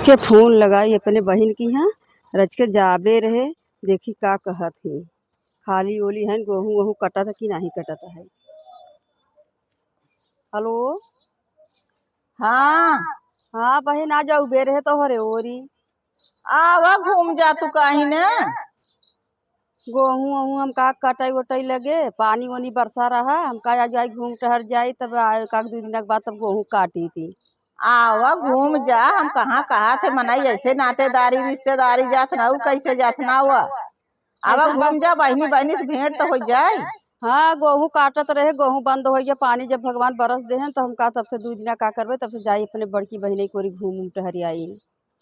के फोन लगाई अपने बहन की यहाँ रच के जाबे रहे। देखी का कहत ही खाली ओली है गेहूँ वहूँ कटत कि नहीं कटत है। हेलो हाँ हाँ बहन आ जाऊ बे रहे तो हरे ओरी आवा घूम जा तू कहीं ने। गेहूँ वहूँ हम का कटाई वटाई लगे पानी वानी बरसा रहा हम का आज आई घूम टहर जाई तब का दो दिन के बाद तब गेहूँ काटी थी। आवा घूम जा हम कहाँ थे मनाई ऐसे नातेदारी रिश्तेदारी जात ना कैसे जात ना हुआ। आवा ऐसन घूम जा बहनी बहनी से भेंट तो हो जाए। हाँ गेहूँ काटत रहे गेहूँ बंद हो गया पानी जब भगवान बरस दे तो हम का तब से 2 दिन का करबे तब से जाई अपने बड़की बहने को घूम टहरी आई।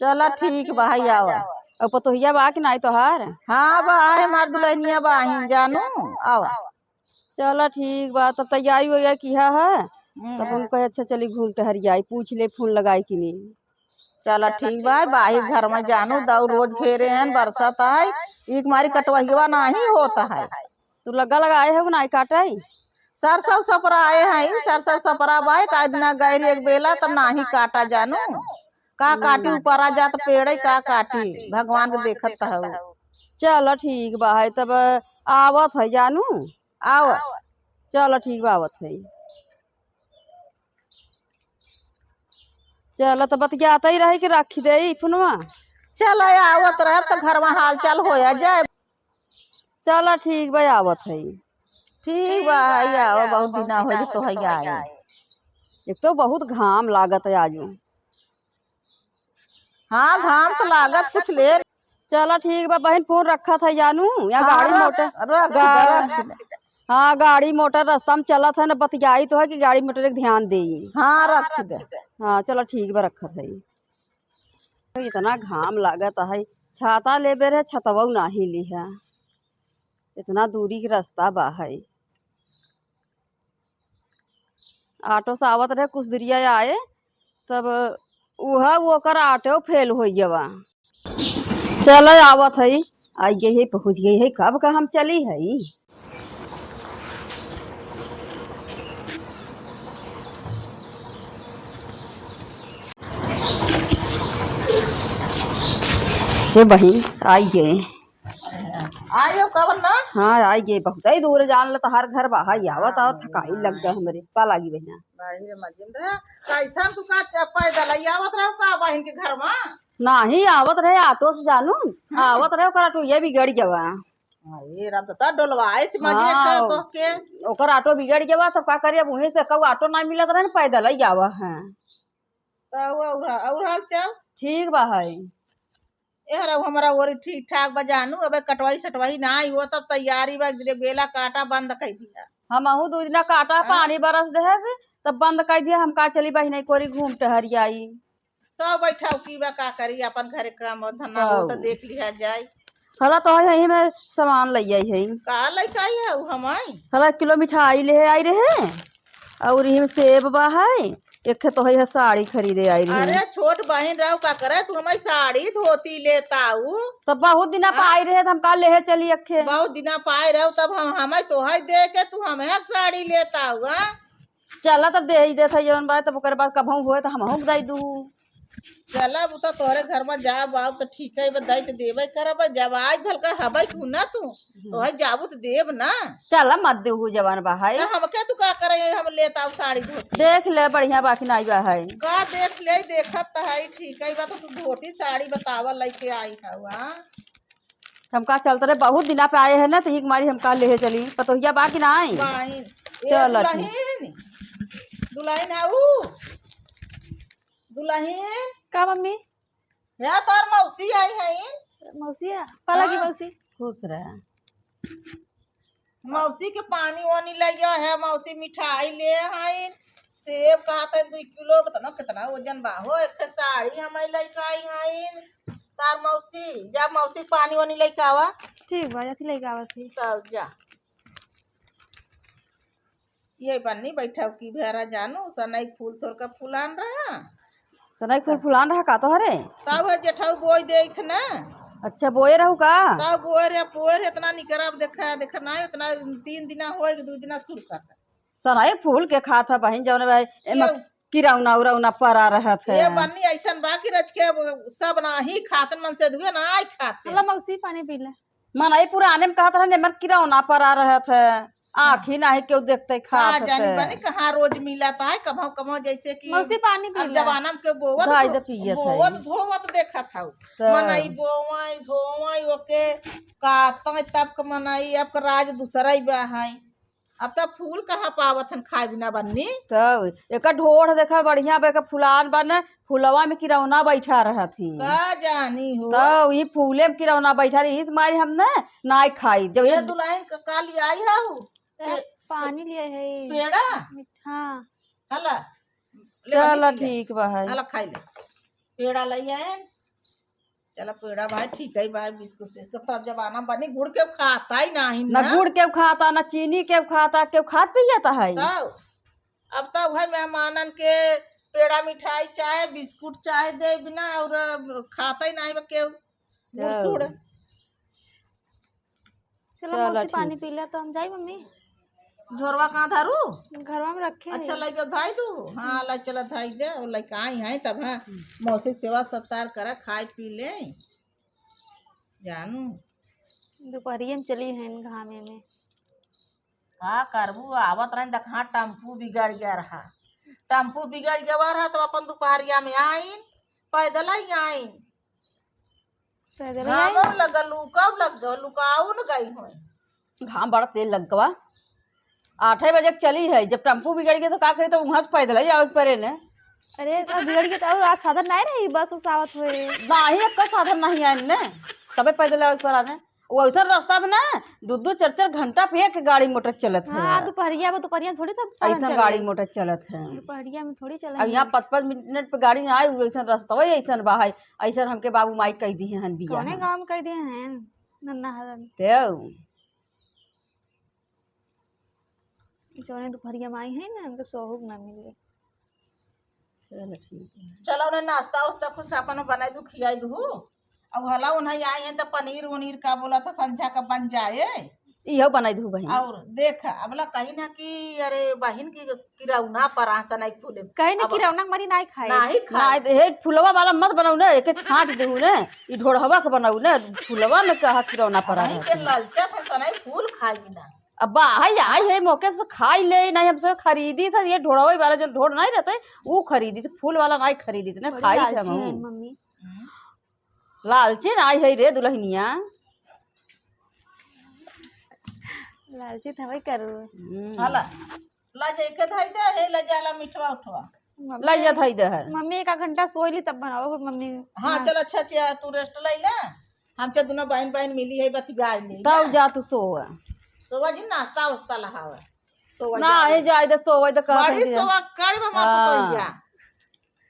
चला ठीक भाई आवा। और पतोहिया बा कि नहीं तोहार? हाँ बा है मार दुल्हनिया बाही जानू आवा। चलो ठीक बा तब तैयारी वैयारी किया है तब हम कहे अच्छा चली घूम टहर आई पूछ ले फोन लगाई कि नहीं। चला ठीक बा बाही घर में जानू दाऊ रोज घेरे हैं बरसात है एक मारी कटवहिवा नहीं होता है। तू लगा लगाए है नहीं काटाई? सरसों सपरा आए हैं सरसों सपरा बाई का दिन गैर एक बेला तब नाही काटा जानू का काटी ऊपर आ जात पेड़ का काटी भगवान के देखत है। चलो ठीक बा है तब आवत है जानू आओ चलो ठीक बा आवत है। चलो तो बतियाता ही रहे कि रखी दे फोनवा। चल आवत रह तो घर में हाल चाल होया जाए। चलो ठीक बा आवत है। ठीक बा आओ बहुत दिन हो तो है आए। एक तो बहुत घाम लागत है आजू। हाँ घाम तो लागत कुछ ले। चलो ठीक बा बहन फोन रखा था जानू यहाँ हाँ, गाड़ी मोटर हाँ गाड़ी मोटर रास्ता में चला था ना बतियाई तो है कि गाड़ी मोटर एक ध्यान दे। हाँ रख दे। हाँ चलो ठीक बा रखा था। इतना घाम लागत है छाता ले बे रहे छतवा नहीं ली है इतना दूरी के रास्ता बा है। ऑटो से आवत रहे कुछ दूरिया आए तब वो कर ऑटो फेल हो गया। चलो आवत है आई गई है पहुँच गई है कब का हम चली है। जो बहन आई गए आयो कब ना। हाँ आई गए बहुत ही दूर जान ल तो हर घर बाहर आवत आओ थकाई लग गया हमारे पा लागी बहना कैसा तू का पैदल आवत रहो का बहन के घर में नहीं आवत रहे ऑटो से जानू आवत रहे ओकर ऑटो ये बिगड़ गया। डोलवाए ओकर ऑटो बिगड़ गया तब का करिए वहीं से कब ऑटो नहीं मिलत रहे ना पैदल ही आवा है। चल ठीक बा है यार हमारा ओरी ठीक ठाक बजानू अब कटवाई सटवाई ना हो तब तैयारी बा बेला काटा बंद कर दिया। हम 2 दिन काटा पानी बरस दे से तब बंद कर दिया हम का चली बहन कोरी घूम टहरी आई। तो बैठा की बा का करी अपन घर काम धंधा हो तो देख लिया जाए। हला तो यही में सामान ले आई है का लइका है हम हला किलो मिठाई ले आई रहे और यही में सेब बा है एक तो है साड़ी खरीदे आई रही। अरे छोट बहन रहो का करे तू हमारी साड़ी धोती लेता तब बहुत दिन पाई रहे हम का ले चली अखे बहुत दिन पाए रहो तब हम हमें तो है दे के तू हमें साड़ी लेता हुआ। चला तब दे ही देता जवन बात तब ओकर बाद कभू हुए तो हम दे दू। चला वो तो तोहरे घर में जा बाब तो ठीक है दई तो देवे करब जब आज भलका हबै तू ना तू तो है जाबू तो देव ना। चला मत देहू जवान बा है हम क्या तू का करे हम लेता साड़ी धोती देख ले बढ़िया बाकी नहीं बा है का देख ले देखत तो है ठीक है बा तो तू धोती साड़ी बतावा लेके आई है। हम का चलते रहे बहुत दिन पे आए हैं ना तो एक मारी हम का ले चली पतोहिया बाकी नहीं चलो दुल्हन आऊ दुल्हन का मम्मी या तार मौसी आई है मौसिया पाला की मौसी खुश रहे मौसी के पानी वानी लगा है मौसी मिठाई ले है सेब कहा था 2 किलो कितना वजन बा हो एक साड़ी हमें लेके आई है तार मौसी जब मौसी पानी वानी लेके आवा ठीक बा जाती लेके आवा थी तब जा ये बन्नी बैठा की भेरा जानू सनई फूल तोड़ का फूलान रहा सनई फूल फुलान रहा का तो हरे तब जेठाऊ बोई देख ना। अच्छा बोए रहू का तब बोर इतना निकराब देखा देखा ना उतना 3 दिन हो 2 दिन शुरू करता सनई फूल के खा था बहन जौन भाई किरौना उरौना परा रहत है। ये बन्नी ऐसन बा कि रच के सब नाही खातन मन से दुए ना आई खाते चलो मौसी पानी पी ले। मनई पुराने में कहत रहे निमर किरौना परा रहत है, आँखी नाही केहू देखते कहाँ खात जानी है। बनी कहाँ रोज मिलता है कभो कभो जैसे कि मौसी पानी पी अब ले। जमाना में के बोवत गाय दे पियत है। बोवत धोवत देखत हूँ तो- मनई बोवाई धोवाई ओके काता तब के मनई अब के राज दूसरा ही बा है। अब तब फूल कहाँ पावत हन खाए बिना बन्नी तो एक ढोढ़ देखा बढ़िया बे के फुलान बन फुलवा में किरौना बैठा रहत ही। का जानी हो तो ये फूले में किरौना बैठा रही, इस मारी हमने नाई खाई जब ये ये दुल्हन का काली आई हूँ पानी लिए है। पेड़ा हाँ हला चल ठीक बा है। हला खाई ले पेड़ा लई आए चला पेड़ा भाई ठीक है भाई बिस्कुट से तब जमाना बनी गुड़ के खाता ही नहीं न गुड़ के खाता न चीनी के खाता, के खात पियता है। तब अब तो भाई मेहमानन के पेड़ा मिठाई चाहे बिस्कुट चाहे दे बिना और खाता ही नहीं के गुड़ सुड़ चलो चलो मौसी ठीक। पानी पी ले तो हम जाई मम्मी। झोरवा कहाँ धारू घरवा में रखे अच्छा है। लगे धाई तू हाँ ला चला धाई दे और लड़का आई है तब हाँ मौसी सेवा सत्कार करा खाए पी ले जानू दोपहरिया में चली है घामे में। का करबू आवत रही देखा टेम्पू बिगड़ गया रहा टेम्पू बिगड़ गया रहा तो अपन दोपहरिया में आईन पैदल ही आईन पैदल घाम आई। लगा लुकाव लग गो लुकाऊ न गई हो घाम बड़ा तेज लग गवा 8 बजे के चली है, जब टेम्पू बिगड़ गया तो का करे, तो वहां से पैदल ही आवे के पड़े ने। अरे तो बिगड़ गया तो आज साधन नहीं रही बस उस आवत हुए। नाही एक साधन नहीं आए ने, तबे पैदल आवे के पड़ा ने। वो ऐसा रास्ता में ना 2-2 4-4 घंटा पे एक गाड़ी मोटर चलत है। हाँ दोपहरिया में थोड़ी तब साधन ऐसा चले। गाड़ी मोटर चलत है। दोपहरिया में थोड़ी अब चले। यहाँ 5-5 मिनट पे गाड़ी ना आई, ऐसा रास्ता वही ऐसा बा है। ऐसा हमके बाबू माई कह दी हन बिया कौने गांव में कर दिए हैं नन्ना हरन तो जोने दोपहरिया में आई है ना हमको सोहुग ना मिले। चलो ठीक है। चलो उन्हें नाश्ता उस्ता कुछ अपन बनाई दू खियाई दू अब हला उन्हें आई है तो पनीर वनीर का बोला था संझा का बन जाए इहो बनाई दू बहन। और देख अबला कहीं ना कि अरे बहन की किरौना पर आसा नहीं फूले कहीं ना अब- कि रौनक मरी नहीं खाए। नहीं ना खाए हे फुलवा वाला मत बनाऊ ना, एके छांट देहू ना, ई ढोढ़वा के बनाऊ ना, फुलवा में कहा किरौना पड़ा नहीं है। के ललचत है सनई फूल खाई बिना अब आई आई है मौके से खाई ले, नहीं हमसे खरीदी था ये ढोढ़वा वाला जो ढोढ़ नहीं रहता है वो खरीदी थी, फूल वाला नहीं खरीदी थी ना, बड़ी खाई थे लालची है हम। मम्मी। लालची ना आई है रे दुल्हनिया। लालची था वही करू। हला ला जाए के धाई दे हे ला जाला मिठवा उठवा लाई जा था इधर। मम्मी 1 घंटा सोई ली तब बनाओ फिर मम्मी। हाँ चल अच्छा चिया तू रेस्ट ले ले हम चे दोनों बहन बहन मिली है बती गाय नहीं तब जा तू सो। सोवा जी नाश्ता उस्ता लहावे सोवा ना ये जाए दे सोवे तो कहा बड़ी सोवा कर मार तो या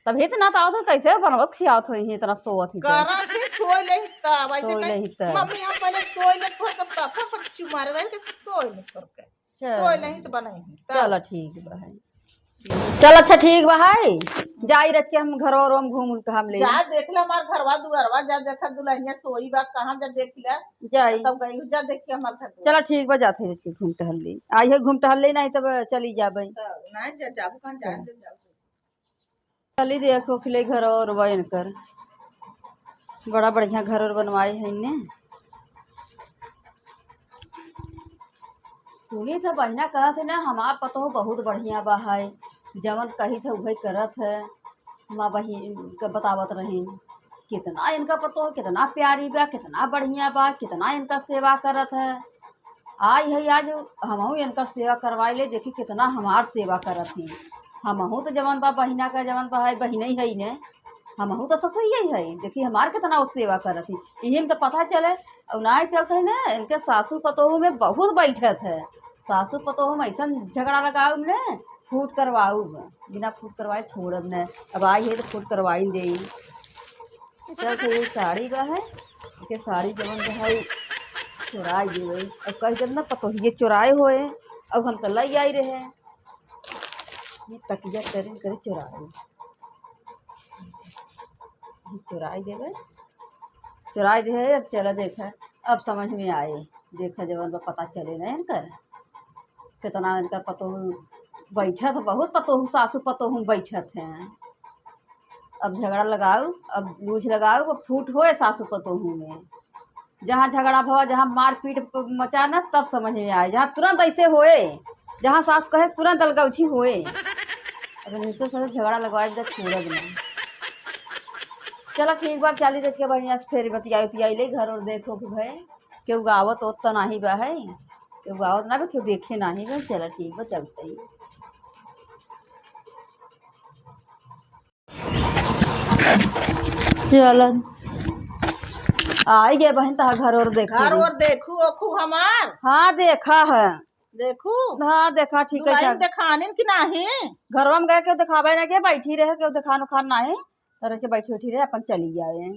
तब इतना तो आवत कैसे बनवत खियावत हो इतना सोवत ही तो। करा के सोई ले तब ऐसे सोई लेही कहीं तब। मम्मी हम पहले सोई ले थोड़ा तब तब चुमारे रहे के सोई ले थोड़ के सोई नहीं तो बनाई चलो ठीक बा है। चल अच्छा ठीक बा है, जाई रच के हम घर और हम घूम के हम ले जा देख ले हमार घरवा दुआरवा जा देखा दुल्हनिया सोई बा कहां जा देख ले जाई। तब गई जा देख के हमार घर चलो ठीक बा, जाते रच के घूम टहल ले, आई है घूम टहल ले, नहीं तब चली जाबे। नहीं जा जाबू कहां जा जाबू चली देखो खिले घर और बन कर बड़ा बढ़िया घर और बनवाए है ने। सुनी था बहिना कहत है ना हमार पतो बहुत बढ़िया बा है, जवन कही था वही करत है। माँ बहिन के बतावत रही कितना इनका पतो है, कितना प्यारी बा, कितना बढ़िया बा, कितना इनका सेवा करत है। आई है आज हमहू इनकर सेवा करवाई ले, देखी कितना हमार सेवा करत ही। हमहू तो जवन बा बहिना का जवन बा है बहिन ही है ने, हमहू तो ससुई है, देखी हमार कितना वो सेवा करत ही। इही में तो पता चले और ना चलते है ना इनके सासू पतोह में बहुत बैठत है। सासू पतोह में ऐसा झगड़ा लगाऊ ने फूट करवाऊ बिना फूट करवाए छोड़ब ने। अब आई है तो फूट करवाई दे। चल तो ये साड़ी बा है के साड़ी जवन बा है चुराई देवे, अब कह जब ना पतोह ये चुराए होए, अब हम तो लई आई रहे ये तकिया करे करे चुराए चुराई देवे चुराई दे। अब चला देखा अब समझ में आए, देखा जवन बा पता चले ना इनकर कितना इनका पतो बैठत बहुत पतोहू सासू पतोहू बैठत हैं। अब झगड़ा लगाओ, अब लूझ लगाओ, वो फूट होए सासू पतोहू में। जहाँ झगड़ा भवा, जहाँ मारपीट मचाना, तब समझ में आए। जहाँ तुरंत ऐसे होए, जहाँ सास कहे तुरंत अलगौछी होए, अब इससे सब झगड़ा लगवाए दे छोड़ब ना। चलो ठीक बा, चाली रच के बढ़िया से फिर बतियाई उतियाई ले घर और देखो कि भाई केहू गावत ओत तो नाही बा है, केहू गावत ना बा, केहू देखे नाही बा। चलो ठीक बा, चलते ही। चलो आई गए बहन, तहा घर और देखो। घर और देखू ओखू हमार हाँ देखा है। देखू हाँ देखा, ठीक है। दुल्हन देखानिन कि नाही। घरवा में गए, केहू दिखावे ना के, बैठी रहे, केहू दिखान उखान नाही तरह के बैठी उठी रहे, अपन चली जाए।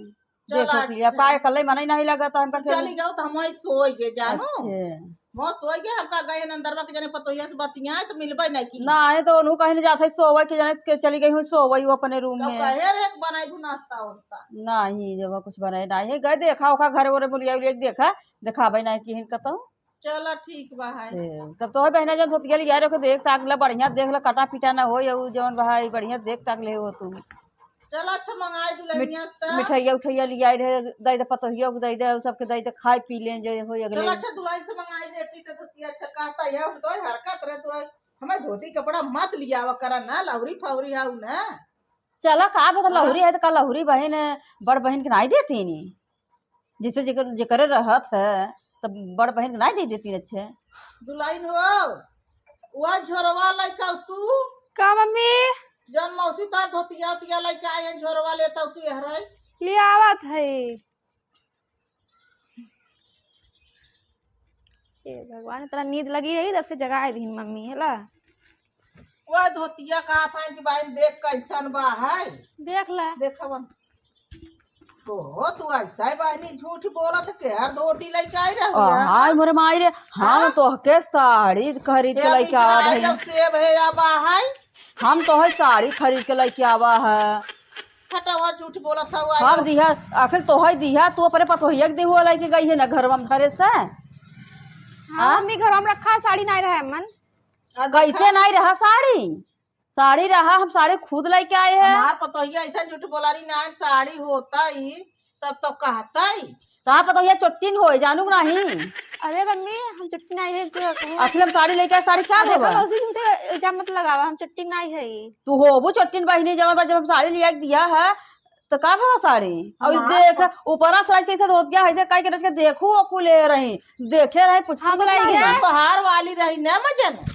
देखो चल लिया अच्छा। पाए कल मन नहीं लगा था हमका। चली गयो तो हम सोई गए जानू। अच्छे मैं सोई गए, हमका गए अंदरवा के जने पतोहिया से बतिया तो मिलबे नहीं की। ना आए तो उन्हों कहीं नहीं जाता सोवा के जाने के चली गई हूँ, सोवई हूँ अपने रूम कब में। कहे रे बनाई तू नाश्ता वास्ता। नहीं जब कुछ बनाए नहीं गए, देखा उखा घर वोरे बुलिया उलिया देखा, देखा भाई नहीं की कतो। चलो ठीक बा है। तब तो बहना जन सोत गई यार, देख ताक ले बढ़िया, देख ले कटा पीटा ना हो, यू जवन भाई बढ़िया देख ताक ले हो तू। चलो अच्छा मंगाई दुल्हनिया से। मिठाइया उठैया लिया रहे, दई दे पतोहिया को दई दे, सबके दई दे खाए पी ले जो हो चलो अगले। अच्छा दुल्हन से मंगाई देखी तो धोती अच्छा कहता है हम तो हरकत रहे तो हमें धोती कपड़ा मत लिया वा करा ना, लवरी फवरी हाउ ना। चला का बता लहुरी है तो का लहुरी बहन बड़ बहन के नहीं देती नी, जिसे जेकर रहत है तब बड़ बहन के नहीं दे देती। अच्छे दुल्हन हो वह झोरवा लइका तू का मम्मी जन मौसी तार धोतिया उतिया लइका आए झोरवा लेता तू हरे ले आवत है। ए भगवान, तेरा नींद लगी रही तब से जगाए दी मम्मी है ला। वह धोतिया कहा था कि भाई देख कैसन बा है। देख ला देखवन तो तू ऐसा ही बहनी झूठ बोलत के हर धोती लइका आई रहे हाय मोरे माई रे, हम तो के साड़ी खरीद के लेके आवा भाई। जब सेब है या बा है हम तो है साड़ी खरीद के लेके आवा है। फटावा झूठ बोलत था हम दिया आखिर तो है दिया, तू अपने पतोहिया के देहुआ लेके गई है ना घरवा में धरे से। हाँ मम्मी घर में रखा साड़ी नहीं रहा मन। कैसे नहीं रहा साड़ी? साड़ी रहा, हम साड़ी खुद लेके आए हैं। हमार पतोहिया ऐसा झूठ बोला रही ना साड़ी होता ही तब तो कहता ही तो पतोहिया चोटिन हो जानू नहीं। अरे मम्मी हम चुट्टी नहीं है तो आखिर हम साड़ी लेके आए, साड़ी क्या देबा? उसी झूठे इल्जाम मत लगावा, हम चुट्टी नहीं है। तू हो वो चोटिन बहनी, जब हम साड़ी लिया दिया है तो का भवा साड़ी और देख ऊपरा साइज कैसे हो गया है, कई के देखू ओकू ले रही, देखे रहे कुछ हम ले गए बाहर वाली रही ना मजन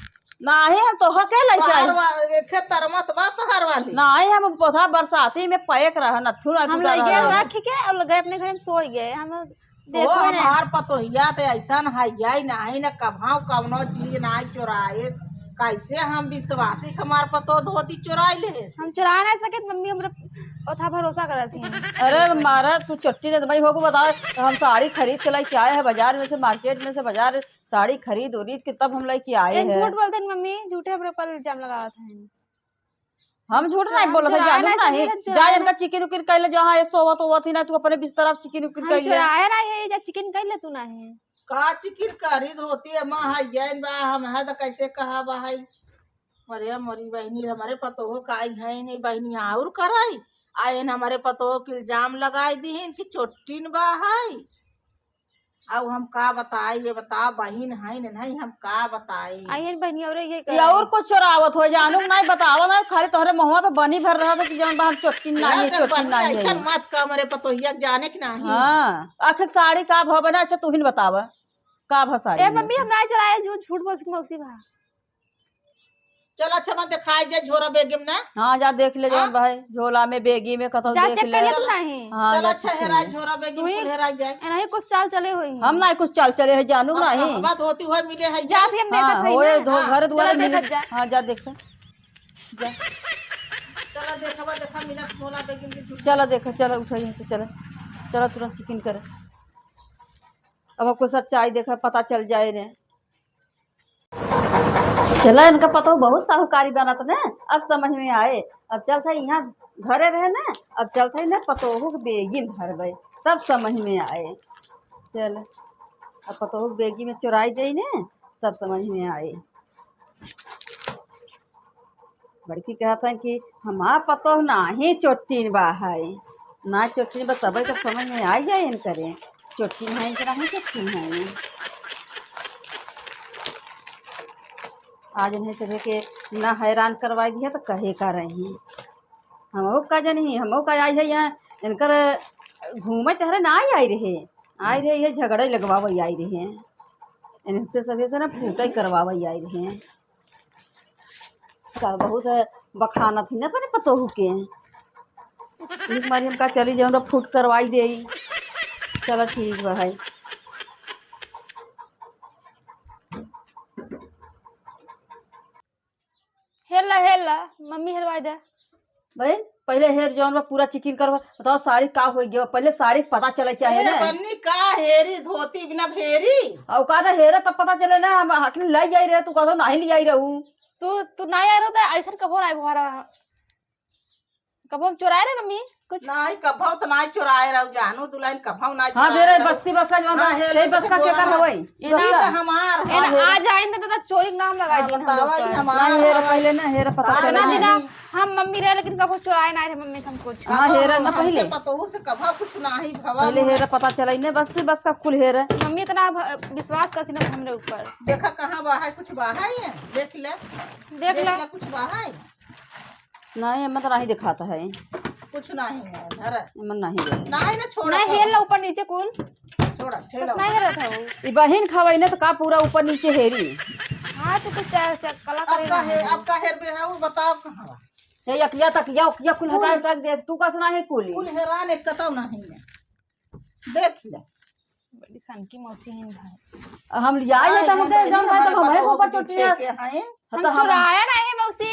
नहीं। हम तो के लेके आए तरमत बा तोहर वाली नहीं, हम पोथा बरसाती में पैक रहा नथु हम ले गए रख के और गए अपने घर में सो गए। हम देखो हमार पतोहिया तो ऐसा है नहीं न कभाव कवनो चीज नहीं चुराए, कैसे हम विश्वासी हमार पतो धोती चुराई ले। हम चुरा नहीं सके, मम्मी हमरा ओथा भरोसा करत थी। अरे मारा तू चट्टी ने भाई हो को बता, हम साड़ी खरीद के लेके आए हैं बाजार में से, मार्केट में से बाजार साड़ी खरीद उरीद के तब हम लेके आए हैं। झूठ बोलते हैं मम्मी, झूठे हमरे पर इल्जाम लगावत हैं। हम झूठ नहीं बोलत है, जानू नहीं जा इनका चिकन उकिन कैले जहां ये सोवत होवत ही ना, तू अपने बिस्तर पे चिकन उकिन कैले आया नहीं है, जा चिकन कैले तू नहीं का चिकिन खरीद होती है माँ है जैन बा हम है तो कैसे कहा बा है। अरे मोरी बहनी हमारे पतो का है नहीं बहनी और कराई आयन हमारे पतो के इल्जाम लगाई दी कि चोटिन बा है। अब हम का बताए, ये बता बहन है नहीं हम का बताए। आयन बहनी और ये और कुछ चोरावत हो जानू नहीं बतावा ना, खाली तोहरे मुंहवा पे बनी भर रहा था कि जवन बाहर चोटिन नहीं है, चोटिन नहीं ऐसा है। मत का हमारे पतोहिया जाने की नहीं। हाँ आखिर साड़ी का भाव बना, अच्छा तू ही बतावा का भा साड़ी। ए मम्मी हम नहीं चलाए, झूठ बोल के मौसी भा। चल अच्छा मत दिखाई जे झोरा बेगम ना। हाँ जा देख ले जवन भाई झोला में बेगी में कतो जा देख चेक ले। कर ले तू नहीं। हाँ चल जा अच्छा check कर हेराई ले। झोरा बेगम तू ही- कुल हेराई जाए। नहीं कुछ चाल चले हुई हम नहीं कुछ चाल चले है जानू नहीं। बात होती हुए मिले है जा थी हम हाँ देखत हई होए ना। दो घर द्वारा चलो देखत जा। हाँ जा देख जा चला देखा देखा मिनट झोला बेगम के झूठ। चलो देखो, चलो उठो यहीं से, चलो चलो तुरंत चिकन करे। अब आपको सच्चाई देखा पता चल जाए रे। चला इनका पता बहुत साहूकारी बनत ने, अब समझ में आए। अब चल था यहाँ घरे रहे ना, अब चल था ना पतोहू के बेगी में भर गए, तब समझ में आए। चल अब पतोहू के बेगी में चुराई गई ने, तब समझ में आए। बड़की कहत है कि हमार पतो नाही चोटीन बा है ना चोटीन बस सब के समझ में आ जाए इन करे चोटीन है कि नहीं चोटीन है। आज इन्हें सभी के ना हैरान करवाई दिया तो कहे का रही हमहू का जनी हमहू का आई है यहाँ इनकर घूमे टहरे ना आई रहे ये झगड़े लगवावे आई रहे इनसे सभी से ना फूट करवावे आई रहे का बहुत बखाना थी ना अपने पतोहू के एक बारी हम का चली जाओ ना फूट करवाई दे। चलो ठीक बा भाई। हेला हेला मम्मी हेलवाई दे। बहन पहले हेर जौन बा पूरा चिकिन करवा बताओ साड़ी का हो गया पहले साड़ी पता चले चाहे ना बन्नी का हेरी धोती बिना फेरी और का ना हेरे तब पता चले ना हम आखिर लाई जाई रहे तू कहो नहीं ले आई रहू तू नहीं आ रहा था ऐसा कबो नहीं भरा कबो हम चुराए रहे मम्मी कुछ नहीं कभाव तो नहीं चुराए रहो जानू दुल्हन कभाव नहीं हाँ चुराए बेरे रहू। बस्ती बस का जौन बा हाँ, हेर यही बस का तो क्या कर बोला। हवई ये तो हमार ए ना आ जाएंगे तो चोरी के नाम लगा हाँ, दिए हम बतावा लोग ये पर। हमार नहीं हेरे पहले ना हेरे पता हाँ, चले इतना ना, दिन ना हम मम्मी रहे लेकिन कबो चुराए नहीं रहे मम्मी से हम कुछ हाँ हेरे ना पहले पतोहू से कभाव कुछ नहीं भवा पहले हेरे पता चले ना बस का कुल हेरे मम्मी इतना विश्वास करती ना हमरे ऊपर। देखा कहाँ बाहर कुछ बाहर है देख ले देख लो कुछ बाहर नहीं मन तो नहीं दिखाता है कुछ नहीं है अरे मन नहीं दे नहीं ना छोड़ नहीं हेल ला ऊपर नीचे कुल छोड़ा बस ठेला नहीं हेल रहा था वो। ई बहिन खवाई ना तो का पूरा ऊपर नीचे हेरी हाँ तो कुछ कला करेगा आपका हेर बे है वो बताओ कहाँ हे यकिया तकिया उकिया कुल हटा हटा के देख तू कसना है कुल कुल हैरान एक कतौ नहीं है देख ले बड़ी सनकी मौसी है भाई। हम लिया है तो हमके जम है तो हमें ऊपर चोटिया हम चुराया नहीं है मौसी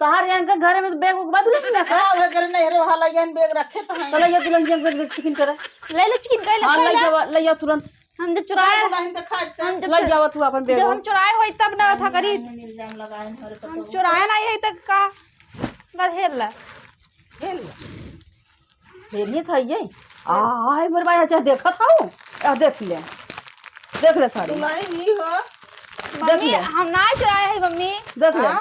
तहार यान के घर में तो बैग उग बदले ना का हां वगैरह नहीं रे वाला यन बैग रखे तो चलो ये दुल्हन जी बैग चिकन करे ले ले चिकन गए हां ले जा तुरंत हम जब चुराए नहीं दिखा हम ले जाओ तू अपन बैग जब हम चुराए हुई तब ना था करी इल्जाम लगाए हमारे पर हम चुराया नहीं है तक का बस हेल ला खेल हेरिए था ये आय मोर भाई अच्छा देखा था आ देख ले साड़ी नहीं ही हो मम्मी हम ना चुराए है मम्मी देख ले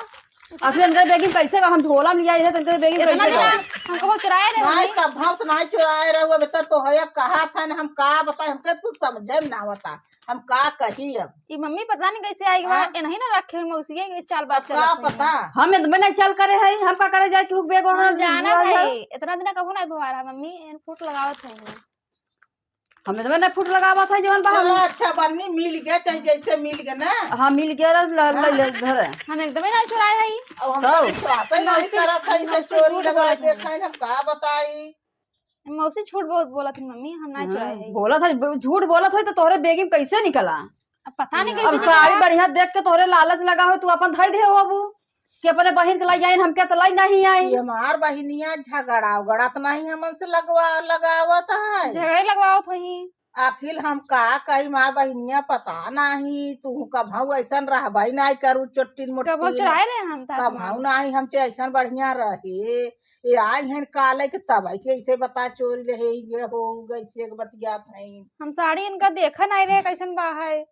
आखिर अंदर बैगिंग कैसे का हम झोला में लिया है तो अंदर बैगिंग इतना कैसे दिन का हमको चुराए थे नहीं मम्मी कभाव तो नहीं चुराए रहो बेटा तो है कहा था ना हम का बताए हमके कुछ समझे में ना बता हम का कही अब ये मम्मी पता नहीं कैसे आई ये नहीं ना रखे हुए मौसी के चाल बात चल का पता हम में नहीं चल करे है हम का करे जाए कि बैग और जाना है इतना दिन कबो नहीं भवारा मम्मी इन फुट लगावत है हमें तो नहीं फुट लगावा था जवन बा चलो अच्छा बन्नी मिल गया चाहे जैसे मिल गया ना हां मिल गया ले घर हम एकदम नहीं चुराए है अब हम विश्वास ही नहीं करा था इसे चोरी लगा देखा है हम का बताई मौसी झूठ बहुत बोला थी मम्मी हम नहीं चुराए है बोला था झूठ बोला था तो तोहरे बैगिंग कैसे निकला अब पता नहीं अब कैसे साड़ी बढ़िया देख के तोहरे लालच लगा हो तू अपन धाई दे हो बाबू कि अपने बहन के लाई जाए हम क्या तो लाई नहीं आई ये हमार बहिनिया झगड़ा उगड़ा तो नहीं हमन से लगावत है झगड़े लगवाओ थी आखिर हम का कही माँ बहिनिया पता नहीं तू कभाऊ ऐसा रहबाई नहीं करू चोट्टिन कबो मोट्टी चुराए रहे हम ताज कभाऊ नहीं हमसे ऐसा बढ़िया रहे ये आई हैं काले के तब के ऐसे बता चोरी रहे ये हो ऐसे बतियात है हम साड़ी इनका देखा नहीं रहे कैसन बा है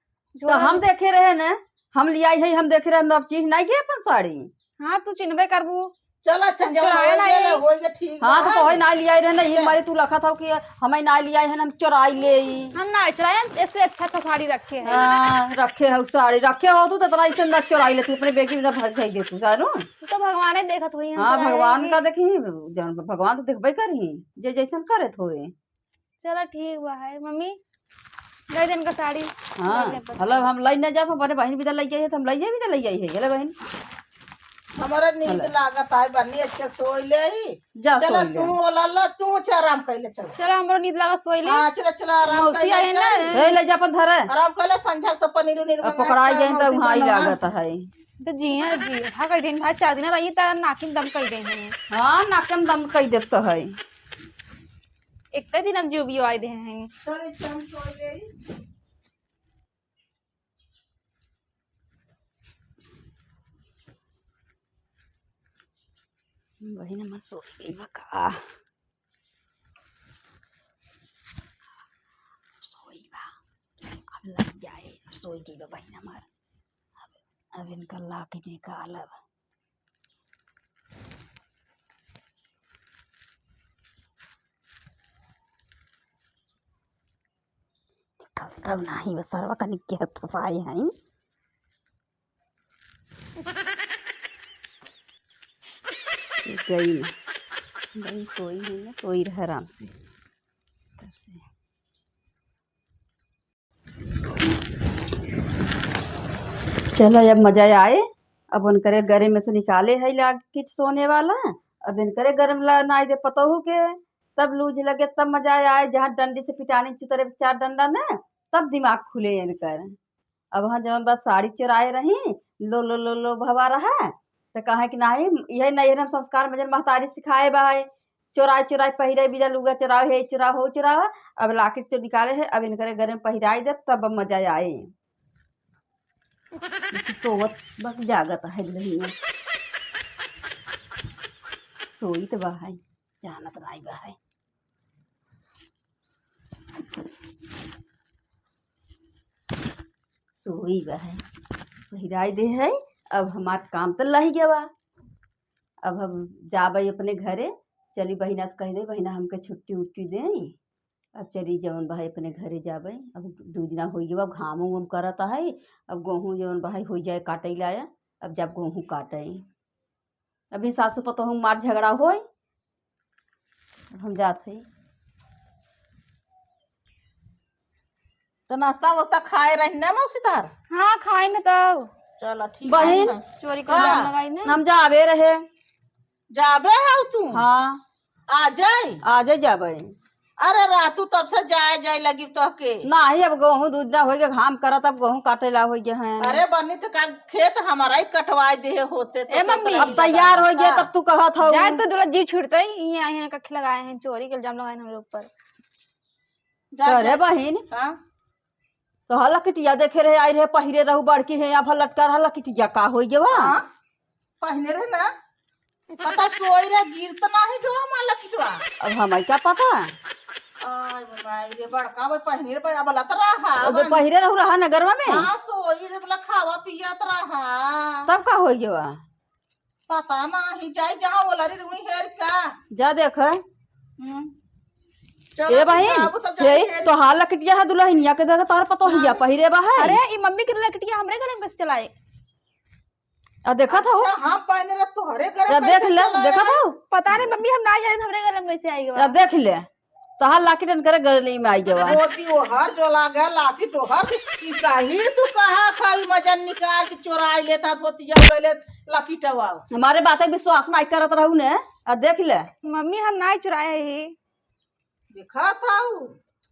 तो हम देखे रहे ना हम लिया है हम देखे रहे हम अब चीज नहीं गए अपन साड़ी हाँ तू चिन्हबे करबू चलो अच्छा जब चुराया नहीं। हो गया ठीक हाँ तो बा। तोहे ना लिया रहे ना ये मारी तू लखा था कि हमें ना लिया है हम चुराई ले हम ना चुराए इससे अच्छा साड़ी रखे हैं हाँ रखे हो साड़ी रखे हो तू तो इतना ऐसे ना चुराई ले तू अपने बेगी में भर जाई दे तू जानो तो भगवान ने देखा थोड़ी हम हाँ चुराए भगवान हैं। का देखी भगवान तो देखबे करी जे जैसन करे थोए चलो ठीक बा है मम्मी दे दिन का साड़ी हाँ ले ले बस। मतलब हम लई ना जाब हमारे बहन भी तो लई जाइए तो हम लई जाए भी तो लई जाइए गेले बहन हमारा नींद लागत है बन्नी अच्छे सोई ले ही जा चलो सोई ले तू ओला तू अच्छा आराम कर ले चलो चलो हमरो नींद लगा सोई ले हाँ चलो चलो आराम कर मौसी ले आई ना चल। ए ले जा अपन धरे आराम कर ले संझा तो पनीर उनीर अब पकड़ाई जाए तो वहाँ ही लागत है तो जी हाँ जी हाँ कई दिन भाई 4 दिन रही तो नाकिन दम कई दे हैं हाँ नाकम दम कई देव तो है एक दिन हम जो भी आए दे हैं चल चल सोई ले ही। बहन मत सोई गई बका सोई बा अब लग जाए सोई गई बा बहन हमार अब इनका ला के निकालब अब नहीं बस सरवा कनी के फसाए हैं। गई ना गई, सोई नहीं ना, सोई रहे आराम से तब से। चलो अब मजा आए। अब उनकरे गरे में से निकाले है लाग किट सोने वाला। अब इनकरे गरम ला नाई दे पतोहू के तब लूज लगे तब मजा आए। जहाँ डंडी से पिटाने चुतरे 4 डंडा न तब दिमाग खुले इनकर। अब वहाँ जवन बस साड़ी चुराए रही लो भवा रहा तो कहा कि नहीं यही नैहर संस्कार मजन महतारी सिखाए बा है चोराए चुराए पहिरे बिजा लुगा चुराव है चुरा हो चुरावा। अब लाके तो निकाले है। अब इनकरे घर में पहिराई दे तब मजा आए। सोवत बस जागत है लही सोई तो बहाई जानत नहीं बहाई। सोई बहाई पहिराई दे है। अब हमार काम तो लही गया। अब हम जाबे अपने घरे। चली बहिना से कह दे बहिना हमके छुट्टी उट्टी दे। अब चली जवन भाई अपने घरे जाबे। अब 2 दिना हो गया। अब घाम उम करता है। अब गेहूँ जवन भाई हो जाए काटे लाया। अब जब गेहूँ काटे अभी सासू पतोहू मार झगड़ा हो हम जाते ही। तो नाश्ता वास्ता खाए रही ना मौसी तार। हाँ खाए न तब चलो ठीक बहिन है। चोरी का इल्जाम लगाई ने। हम जाबे रहे। जाबे है तू। हाँ आ जाए। आजे जाबे। अरे रातू तब से जाए लगी तो के। नहीं अब गेहूँ 2 दिन हो गए घाम करत अब गेहूँ काटे ला हो गए हैं। अरे बनी तो का खेत हमारा ही कटवाए दे होते तो ए मम्मी, कितना अब तैयार हो गए तब तू कहत हो। जाए तो दूल्हा जी छूटते ही ये आए हैं कख लगाए हैं चोरी के इल्जाम लगाए हैं हम लोग पर। अरे बहिन हाँ तो हल्ला किटिया देखे रहे आई रहे पहिरे रहू बड़की है यहाँ लटका हल्ला किटिया का हो गया। हाँ पहने रहे ना पता सोई रे गिर तो नहीं जो हमारा किटवा। अब हमें क्या पता। आय भाई रे बड़का भाई पहने रे अब लत रहा जो पहिरे रहू रहा नगरवा में हाँ सोई रे बोला खावा पिया तो रहा तब का हो गया। पता नहीं जाए जहाँ बोला रे रुई हेर का। जा देख चलो ए बहिन अब तब जाके ये तो हाल किटिया है दुल्हनिया के जगह तोहर पतो हिया पहिरे बा है। अरे ये मम्मी के लकटिया हमरे घर में कैसे चलाए। आ देखा था अच्छा, हम पहने रहे तोहरे घर या देख ले देखा था पता नहीं मम्मी हम ना जाने हमरे घर में कैसे आई या देख ले तहार लाकिटन करे गले में आई गवा। मोती वो हर जो लागे लाकी तो हर की साहिर तू कहा खाई मजन निकाल के चोराई लेता धोतिया गले लकीटवा। हमारे बातें विश्वास नहीं करत रहू ने आ देख ले मम्मी हम ना चुराए ही देखा था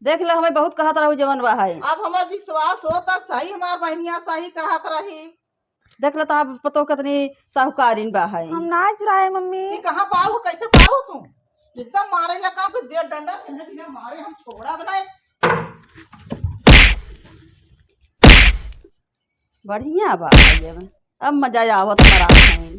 देख ले हमें बहुत कहत रहू जवन बा है। अब हमार विश्वास हो तक सही हमार बहनिया सही कहत रही। देख ले तहार पतो कितनी साहूकारीन बा है। हम ना चुराए मम्मी। ये कहाँ पाऊ कैसे पाऊ तू जितना मारे लगा फिर दे डंडा बिना मारे हम छोड़ा बनाए। बढ़िया बा है अब मजा आवत मरा है।